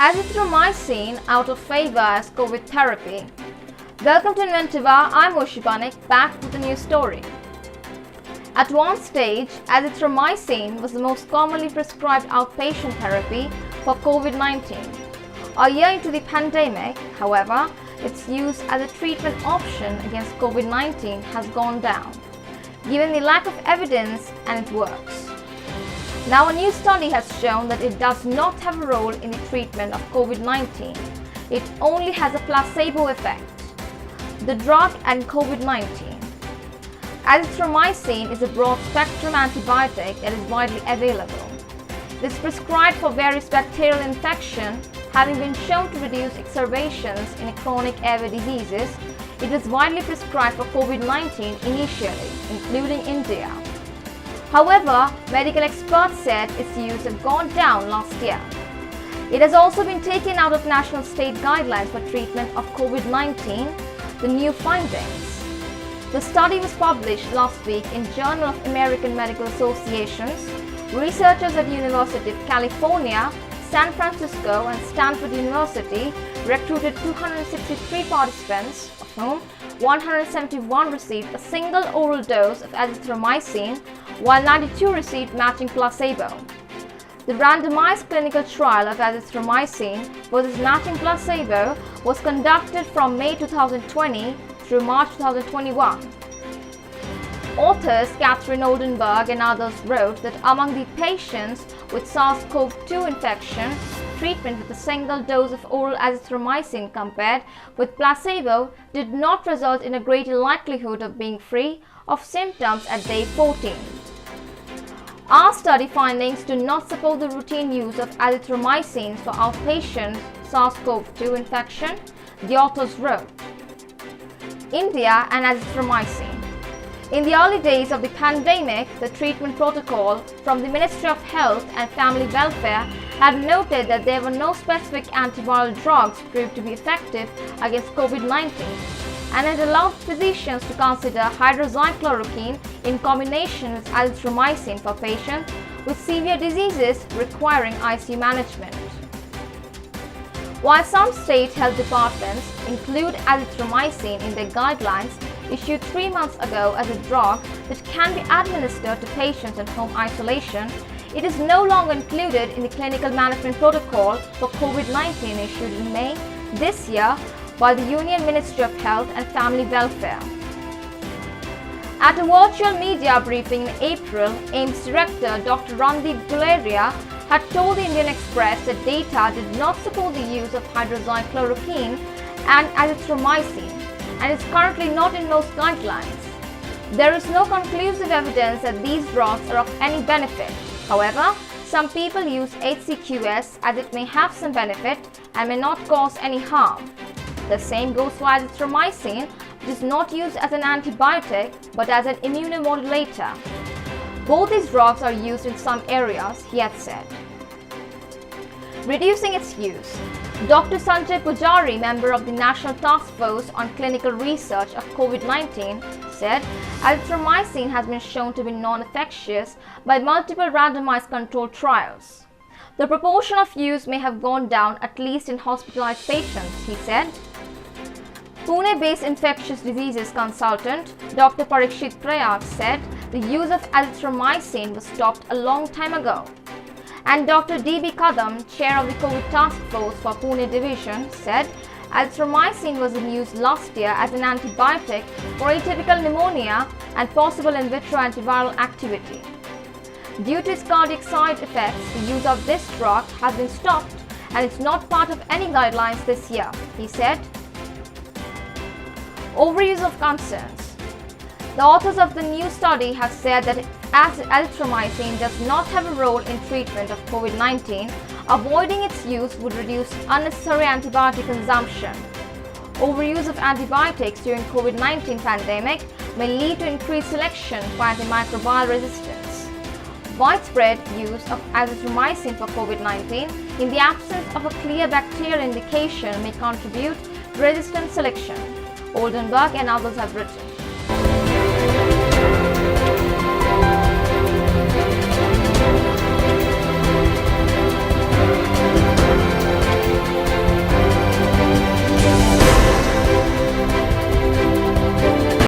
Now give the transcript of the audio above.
Azithromycin out of favour as COVID therapy. Welcome to Inventiva, I'm Oishi Banik, back with a new story. At one stage, azithromycin was the most commonly prescribed outpatient therapy for Covid-19. A year into the pandemic, however, its use as a treatment option against Covid-19 has gone down, given the lack of evidence and it works. Now a new study has shown that it does not have a role in the treatment of Covid-19. It only has a placebo effect. The drug and Covid-19. Azithromycin is a broad-spectrum antibiotic that is widely available. It is prescribed for various bacterial infections, having been shown to reduce exacerbations in chronic airway diseases. It was widely prescribed for Covid-19 initially, including India. However, medical experts said its use had gone down last year. It has also been taken out of national state guidelines for treatment of Covid-19, the new findings. The study was published last week in Journal of American Medical Associations. Researchers at University of California, San Francisco and Stanford University recruited 263 participants, of whom 171 received a single oral dose of azithromycin, while 92 received matching placebo. The randomized clinical trial of azithromycin versus matching placebo was conducted from May 2020 through March 2021. Authors Catherine Oldenburg and others wrote that among the patients with SARS-CoV-2 infection, treatment with a single dose of oral azithromycin compared with placebo did not result in a greater likelihood of being free of symptoms at day 14. Our study findings do not support the routine use of azithromycin for outpatient SARS-CoV-2 infection, the authors wrote. India and azithromycin. In the early days of the pandemic, the treatment protocol from the Ministry of Health and Family Welfare had noted that there were no specific antiviral drugs proved to be effective against Covid-19 and had allowed physicians to consider hydroxychloroquine in combination with azithromycin for patients with severe diseases requiring ICU management. While some state health departments include azithromycin in their guidelines issued 3 months ago as a drug that can be administered to patients in home isolation, it is no longer included in the clinical management protocol for Covid-19 issued in May this year by the Union Ministry of Health and Family Welfare. At a virtual media briefing in April, AIIMS Director Dr. Randeep Guleria had told the Indian Express that data did not support the use of hydroxychloroquine and azithromycin and is currently not in most guidelines. There is no conclusive evidence that these drugs are of any benefit. However, some people use HCQS as it may have some benefit and may not cause any harm. The same goes for azithromycin, which is not used as an antibiotic but as an immunomodulator. Both these drugs are used in some areas, he had said. Reducing its use. Dr. Sanjay Pujari, member of the National Task Force on Clinical Research of Covid-19, said azithromycin has been shown to be non-infectious by multiple randomized controlled trials. The proportion of use may have gone down, at least in hospitalized patients, he said. Pune-based infectious diseases consultant Dr. Parikshit Prayag said the use of azithromycin was stopped a long time ago. And Dr. D.B. Kadam, chair of the COVID task force for Pune division, said azithromycin was in use last year as an antibiotic for atypical pneumonia and possible in vitro antiviral activity. Due to its cardiac side effects, the use of this drug has been stopped and it's not part of any guidelines this year, he said. Overuse of concerns. The authors of the new study have said that as azithromycin does not have a role in treatment of Covid-19, avoiding its use would reduce unnecessary antibiotic consumption. Overuse of antibiotics during Covid-19 pandemic may lead to increased selection for antimicrobial resistance. Widespread use of azithromycin for Covid-19 in the absence of a clear bacterial indication may contribute to resistant selection, Oldenburg and others have written.